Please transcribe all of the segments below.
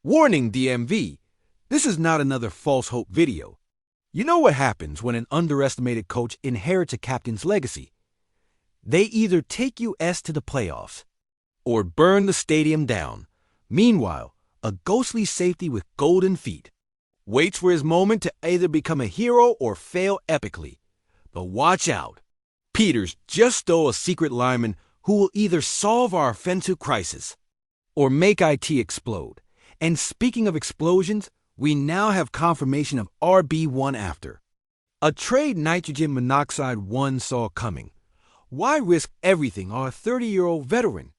Warning DMV, this is not another false hope video. You know what happens when an underestimated coach inherits a captain's legacy? They either take US to the playoffs or burn the stadium down. Meanwhile, a ghostly safety with golden feet waits for his moment to either become a hero or fail epically. But watch out. Peters just stole a secret lineman who will either solve our offensive crisis or make IT explode. And speaking of explosions, we now have confirmation of RB1 after. A trade nitrogen monoxide 1 saw coming. Why risk everything on a 30-year-old veteran?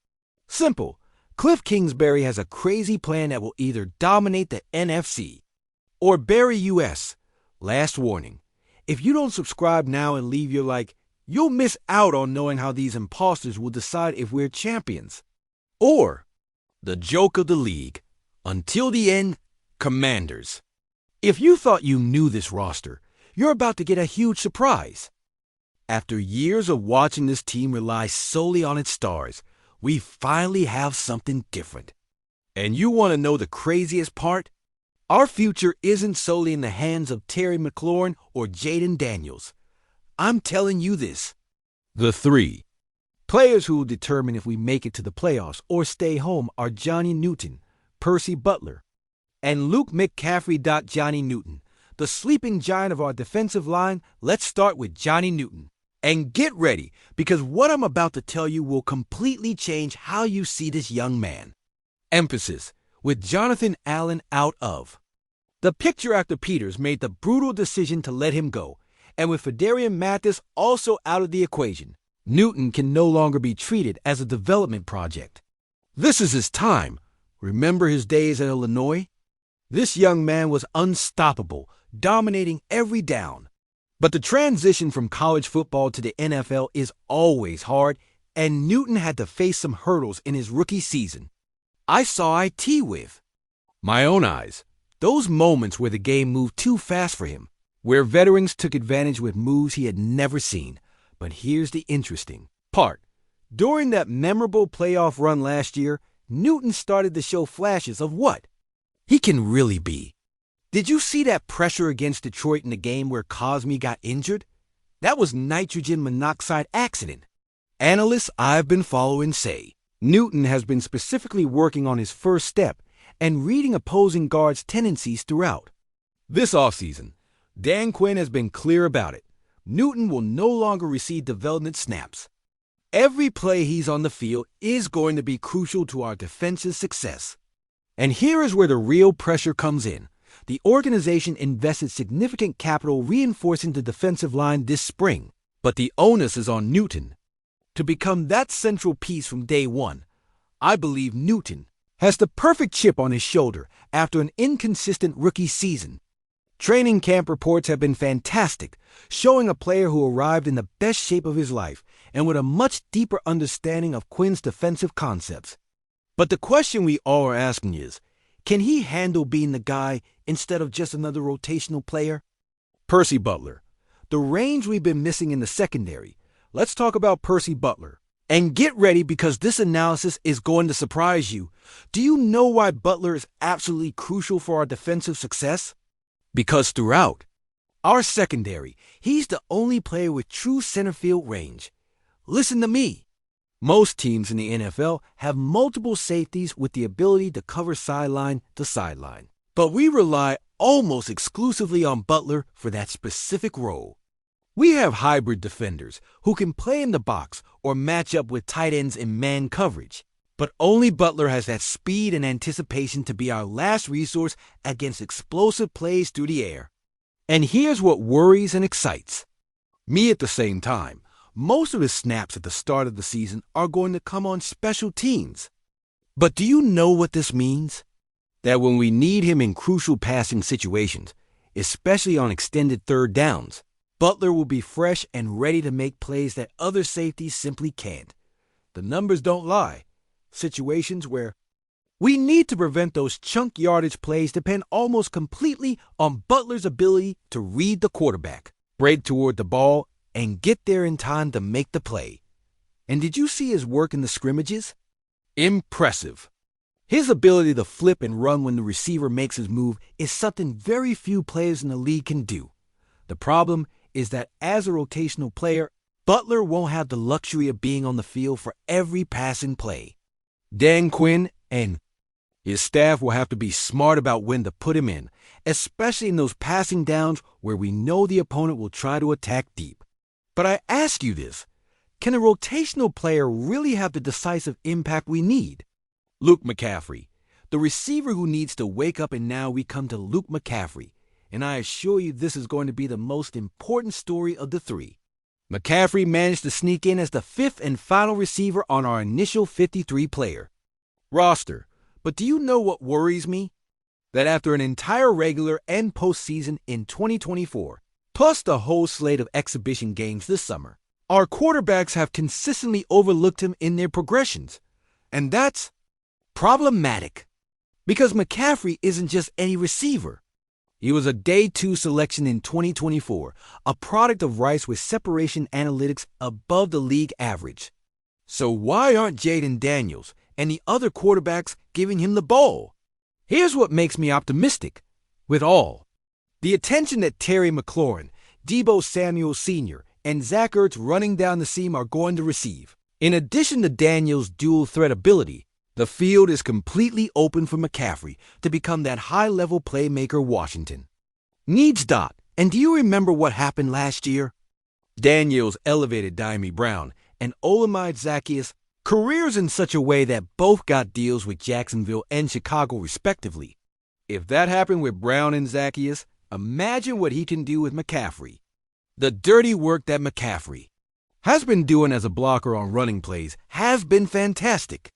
Simple. Cliff Kingsbury has a crazy plan that will either dominate the NFC or bury US. Last warning. If you don't subscribe now and leave your like, you'll miss out on knowing how these imposters will decide if we're champions. Or the joke of the league. Until the end, Commanders. If you thought you knew this roster, you're about to get a huge surprise. After years of watching this team rely solely on its stars, we finally have something different. And you want to know the craziest part? Our future isn't solely in the hands of Terry McLaurin or Jaden Daniels. I'm telling you this. The three players who will determine if we make it to the playoffs or stay home are Johnny Newton, Percy Butler, and Luke McCaffrey. Johnny Newton, the sleeping giant of our defensive line. Let's start with Johnny Newton. And get ready, because what I'm about to tell you will completely change how you see this young man. Emphasis, with Jonathan Allen out of the picture after Peters made the brutal decision to let him go, and with Fedarian Mathis also out of the equation, Newton can no longer be treated as a development project. This is his time. Remember his days at Illinois? This young man was unstoppable, dominating every down. But the transition from college football to the NFL is always hard, and Newton had to face some hurdles in his rookie season. I saw IT with my own eyes. Those moments where the game moved too fast for him, where veterans took advantage with moves he had never seen. But here's the interesting part. During that memorable playoff run last year, Newton started to show flashes of what he can really be. Did you see that pressure against Detroit in the game where Cosme got injured? That was nitrogen monoxide accident. Analysts I've been following say Newton has been specifically working on his first step and reading opposing guards' tendencies throughout. This offseason, Dan Quinn has been clear about it. Newton will no longer receive development snaps. Every play he's on the field is going to be crucial to our defense's success. And here is where the real pressure comes in. The organization invested significant capital reinforcing the defensive line this spring, but the onus is on Newton to become that central piece from day one. I believe Newton has the perfect chip on his shoulder after an inconsistent rookie season. Training camp reports have been fantastic, showing a player who arrived in the best shape of his life and with a much deeper understanding of Quinn's defensive concepts. But the question we all are asking is, can he handle being the guy instead of just another rotational player? Percy Butler, the range we've been missing in the secondary. Let's talk about Percy Butler. And get ready, because this analysis is going to surprise you. Do you know why Butler is absolutely crucial for our defensive success? Because throughout our secondary, he's the only player with true center field range. Listen to me. Most teams in the NFL have multiple safeties with the ability to cover sideline to sideline. But we rely almost exclusively on Butler for that specific role. We have hybrid defenders who can play in the box or match up with tight ends in man coverage. But only Butler has that speed and anticipation to be our last resource against explosive plays through the air. And here's what worries and excites me at the same time. Most of his snaps at the start of the season are going to come on special teams. But do you know what this means? That when we need him in crucial passing situations, especially on extended third downs, Butler will be fresh and ready to make plays that other safeties simply can't. The numbers don't lie. Situations where we need to prevent those chunk yardage plays depend almost completely on Butler's ability to read the quarterback, break toward the ball, and get there in time to make the play. And did you see his work in the scrimmages? Impressive. His ability to flip and run when the receiver makes his move is something very few players in the league can do. The problem is that as a rotational player, Butler won't have the luxury of being on the field for every passing play. Dan Quinn and his staff will have to be smart about when to put him in, especially in those passing downs where we know the opponent will try to attack deep. But I ask you this, can a rotational player really have the decisive impact we need? Luke McCaffrey, the receiver who needs to wake up, and now we come to Luke McCaffrey, and I assure you this is going to be the most important story of the three. McCaffrey managed to sneak in as the fifth and final receiver on our initial 53-player roster. But do you know what worries me? That after an entire regular and postseason in 2024, plus the whole slate of exhibition games this summer, our quarterbacks have consistently overlooked him in their progressions. And that's problematic. Because McCaffrey isn't just any receiver. He was a Day 2 selection in 2024, a product of Rice with separation analytics above the league average. So why aren't Jaden Daniels and the other quarterbacks giving him the ball? Here's what makes me optimistic. With all the attention that Terry McLaurin, Deebo Samuel Sr., and Zach Ertz running down the seam are going to receive, in addition to Daniels' dual threat ability, the field is completely open for McCaffrey to become that high-level playmaker Washington needs. And do you remember what happened last year? Daniels elevated Dyami Brown and Olamide Zaccheaus' careers in such a way that both got deals with Jacksonville and Chicago respectively. If that happened with Brown and Zaccheaus, imagine what he can do with McCaffrey. The dirty work that McCaffrey has been doing as a blocker on running plays has been fantastic.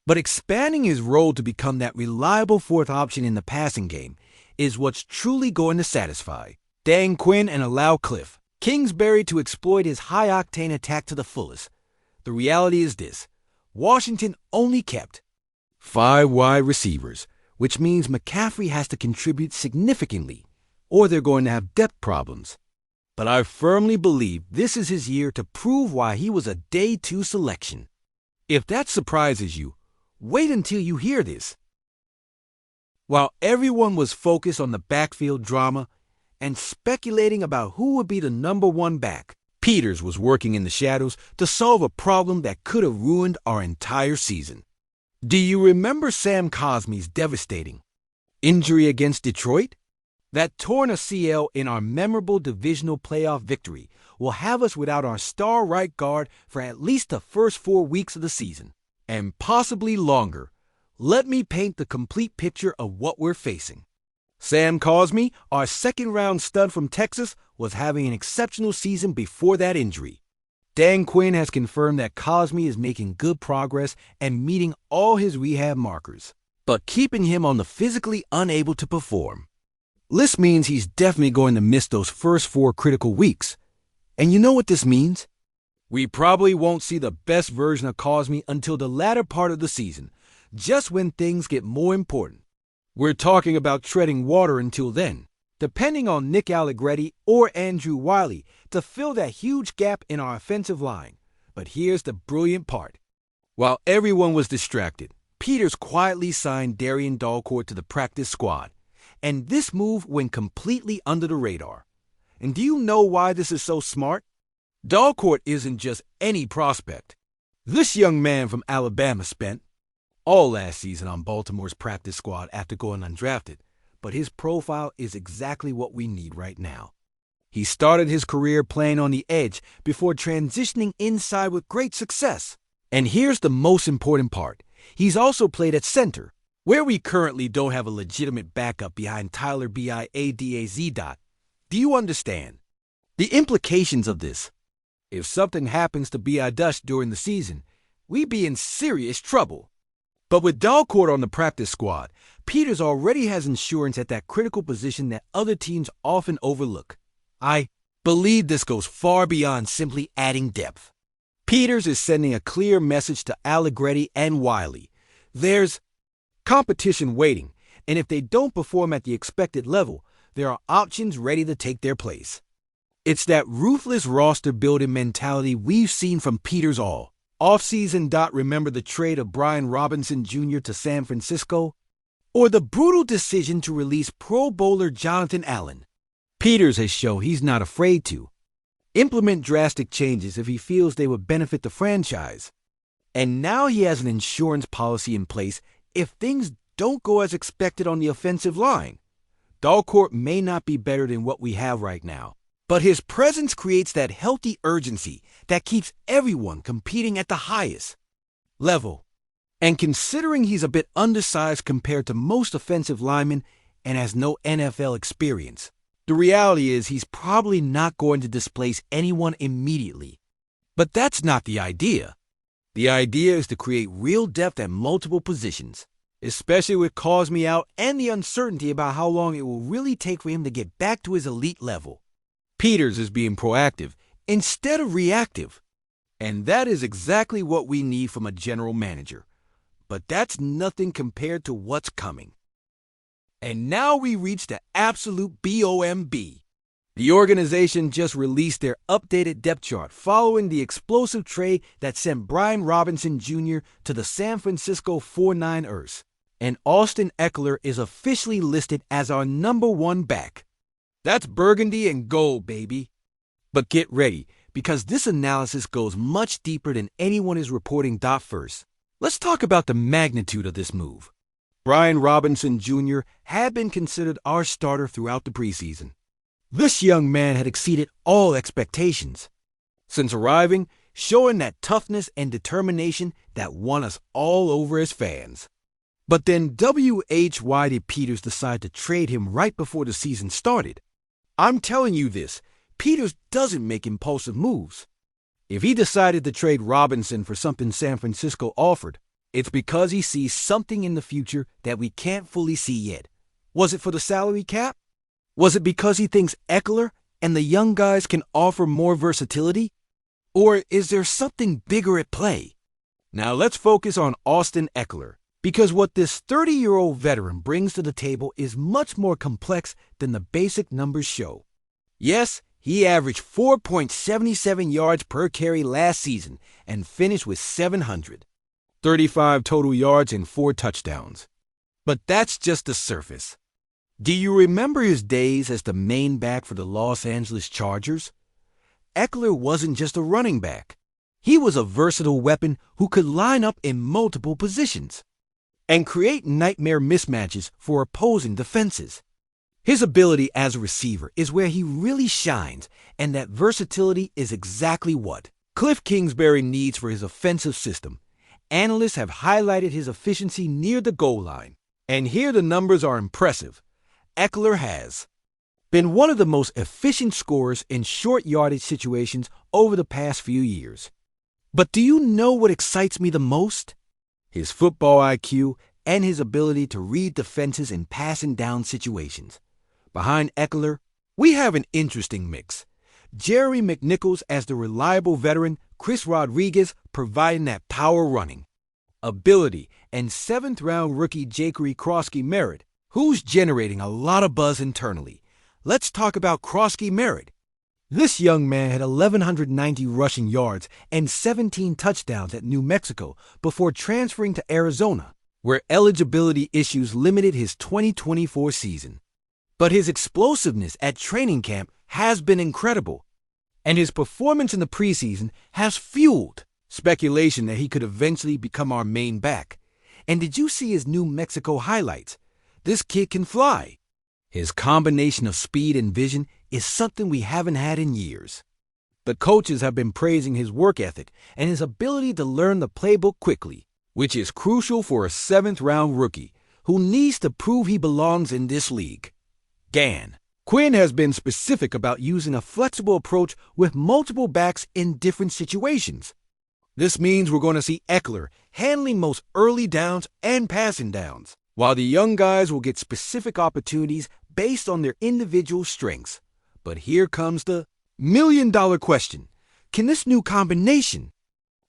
But expanding his role to become that reliable fourth option in the passing game is what's truly going to satisfy Dan Quinn and allow Cliff Kingsbury to exploit his high-octane attack to the fullest. The reality is this: Washington only kept 5 wide receivers, which means McCaffrey has to contribute significantly, or they're going to have depth problems. But I firmly believe this is his year to prove why he was a Day 2 selection. If that surprises you, wait until you hear this. While everyone was focused on the backfield drama and speculating about who would be the number 1 back, Peters was working in the shadows to solve a problem that could have ruined our entire season. Do you remember Sam Cosmi's devastating injury against Detroit? That torn ACL in our memorable divisional playoff victory will have us without our star right guard for at least the first 4 weeks of the season, and possibly longer. Let me paint the complete picture of what we're facing. Sam Cosmi, our second-round stud from Texas, was having an exceptional season before that injury. Dan Quinn has confirmed that Cosmi is making good progress and meeting all his rehab markers, but keeping him on the physically unable to perform. This means he's definitely going to miss those first 4 critical weeks. And you know what this means? We probably won't see the best version of Cosmi until the latter part of the season, just when things get more important. We're talking about treading water until then, depending on Nick Allegretti or Andrew Wiley to fill that huge gap in our offensive line. But here's the brilliant part. While everyone was distracted, Peters quietly signed Darian Dalcourt to the practice squad, and this move went completely under the radar. And do you know why this is so smart? Dalcourt isn't just any prospect. This young man from Alabama spent all last season on Baltimore's practice squad after going undrafted, but his profile is exactly what we need right now. He started his career playing on the edge before transitioning inside with great success. And here's the most important part. He's also played at center, where we currently don't have a legitimate backup behind Tyler Biadasz. Do you understand the implications of this? If something happens to Biadasz during the season, we'd be in serious trouble. But with Dalcourt on the practice squad, Peters already has insurance at that critical position that other teams often overlook. I believe this goes far beyond simply adding depth. Peters is sending a clear message to Allegretti and Wiley. There's competition waiting, and if they don't perform at the expected level, there are options ready to take their place. It's that ruthless roster-building mentality we've seen from Peters all Offseason. Remember the trade of Brian Robinson Jr. to San Francisco? Or the brutal decision to release Pro Bowler Jonathan Allen? Peters has shown he's not afraid to implement drastic changes if he feels they would benefit the franchise. And now he has an insurance policy in place if things don't go as expected on the offensive line. Dalcourt may not be better than what we have right now, but his presence creates that healthy urgency that keeps everyone competing at the highest level. And considering he's a bit undersized compared to most offensive linemen and has no NFL experience, the reality is he's probably not going to displace anyone immediately. But that's not the idea. The idea is to create real depth at multiple positions, especially with Cosme out and the uncertainty about how long it will really take for him to get back to his elite level. Peters is being proactive instead of reactive. And that is exactly what we need from a general manager. But that's nothing compared to what's coming. And now we reach the absolute BOMB. The organization just released their updated depth chart following the explosive trade that sent Brian Robinson Jr. to the San Francisco 49ers. And Austin Eckler is officially listed as our #1 back. That's burgundy and gold, baby. But get ready, because this analysis goes much deeper than anyone is reporting. First, let's talk about the magnitude of this move. Brian Robinson Jr. had been considered our starter throughout the preseason. This young man had exceeded all expectations. Since arriving, showing that toughness and determination that won us all over as fans. But then why did Peters decide to trade him right before the season started? I'm telling you this, Peters doesn't make impulsive moves. If he decided to trade Robinson for something San Francisco offered, it's because he sees something in the future that we can't fully see yet. Was it for the salary cap? Was it because he thinks Eckler and the young guys can offer more versatility? Or is there something bigger at play? Now let's focus on Austin Eckler, because what this 30-year-old veteran brings to the table is much more complex than the basic numbers show. Yes, he averaged 4.77 yards per carry last season and finished with 735 total yards and 4 touchdowns. But that's just the surface. Do you remember his days as the main back for the Los Angeles Chargers? Eckler wasn't just a running back. He was a versatile weapon who could line up in multiple positions and create nightmare mismatches for opposing defenses. His ability as a receiver is where he really shines, and that versatility is exactly what Cliff Kingsbury needs for his offensive system. Analysts have highlighted his efficiency near the goal line, and here the numbers are impressive. Eckler has been one of the most efficient scorers in short yardage situations over the past few years. But do you know what excites me the most? His football IQ and his ability to read defenses in passing down situations. Behind Eckler, we have an interesting mix. Jerry McNichols as the reliable veteran, Chris Rodriguez providing that power running ability, and 7th-round rookie Jaquarii Crosky-Merritt, who's generating a lot of buzz internally. Let's talk about Crosky-Merritt. This young man had 1,190 rushing yards and 17 touchdowns at New Mexico before transferring to Arizona, where eligibility issues limited his 2024 season. But his explosiveness at training camp has been incredible, and his performance in the preseason has fueled speculation that he could eventually become our main back. And did you see his New Mexico highlights? This kid can fly. His combination of speed and vision is something we haven't had in years. The coaches have been praising his work ethic and his ability to learn the playbook quickly, which is crucial for a 7th-round rookie who needs to prove he belongs in this league. Quinn has been specific about using a flexible approach with multiple backs in different situations. This means we're going to see Eckler handling most early downs and passing downs, while the young guys will get specific opportunities based on their individual strengths. But here comes the million-dollar question. Can this new combination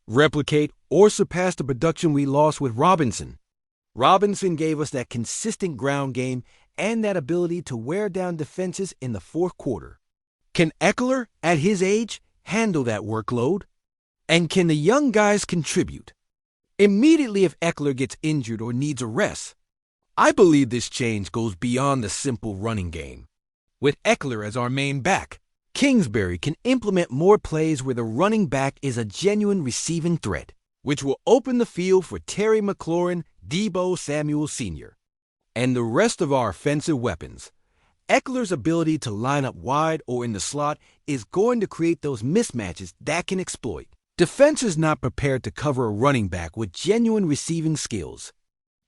replicate or surpass the production we lost with Robinson? Robinson gave us that consistent ground game and that ability to wear down defenses in the fourth quarter. Can Eckler, at his age, handle that workload? And can the young guys contribute immediately if Eckler gets injured or needs a rest? I believe this change goes beyond the simple running game. With Eckler as our main back, Kingsbury can implement more plays where the running back is a genuine receiving threat, which will open the field for Terry McLaurin, Deebo Samuel Sr., and the rest of our offensive weapons. Eckler's ability to line up wide or in the slot is going to create those mismatches that can exploit defenses not prepared to cover a running back with genuine receiving skills.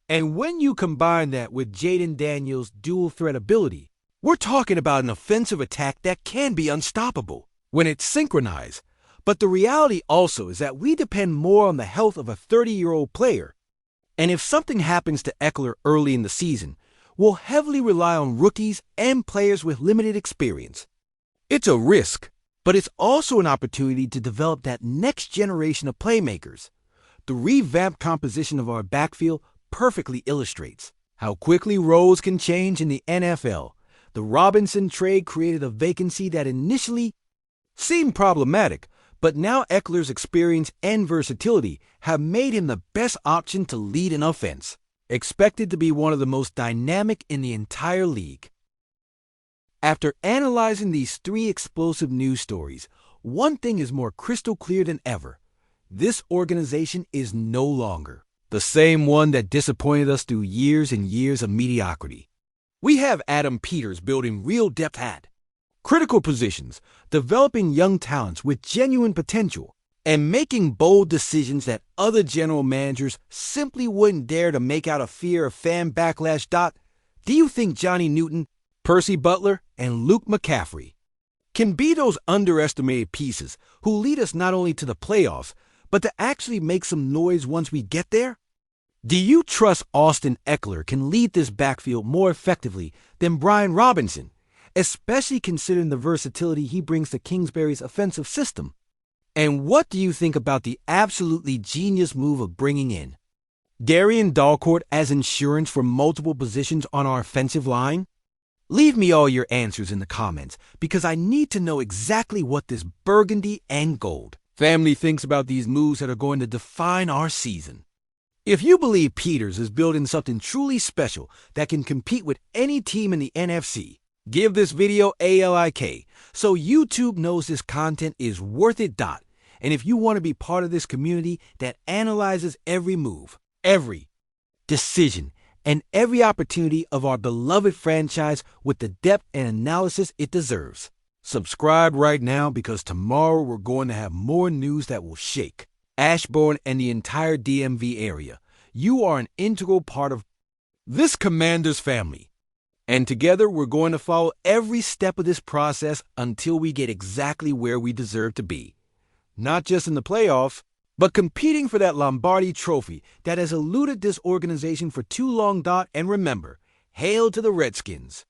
And when you combine that with Jaden Daniels' dual threat ability, we're talking about an offensive attack that can be unstoppable when it's synchronized. But the reality also is that we depend more on the health of a 30-year-old player. And if something happens to Eckler early in the season, we'll heavily rely on rookies and players with limited experience. It's a risk, but it's also an opportunity to develop that next generation of playmakers. The revamped composition of our backfield perfectly illustrates how quickly roles can change in the NFL. The Robinson trade created a vacancy that initially seemed problematic, but now Eckler's experience and versatility have made him the best option to lead an offense, expected to be one of the most dynamic in the entire league. After analyzing these three explosive news stories, one thing is more crystal clear than ever. This organization is no longer the same one that disappointed us through years and years of mediocrity. We have Adam Peters building real depth at critical positions, developing young talents with genuine potential, and making bold decisions that other general managers simply wouldn't dare to make out of fear of fan backlash. Do you think Johnny Newton, Percy Butler, and Luke McCaffrey can be those underestimated pieces who lead us not only to the playoffs, but to actually make some noise once we get there? Do you trust Austin Eckler can lead this backfield more effectively than Brian Robinson, especially considering the versatility he brings to Kingsbury's offensive system? And what do you think about the absolutely genius move of bringing in Darian Dalcourt as insurance for multiple positions on our offensive line? Leave me all your answers in the comments because I need to know exactly what this burgundy and gold family thinks about these moves that are going to define our season. If you believe Peters is building something truly special that can compete with any team in the NFC, give this video a like so YouTube knows this content is worth it. And if you want to be part of this community that analyzes every move, every decision, and every opportunity of our beloved franchise with the depth and analysis it deserves, subscribe right now because tomorrow we're going to have more news that will shake Ashbourne and the entire DMV area. You are an integral part of this Commanders family. And together we're going to follow every step of this process until we get exactly where we deserve to be. Not just in the playoffs, but competing for that Lombardi trophy that has eluded this organization for too long. And remember, hail to the Redskins.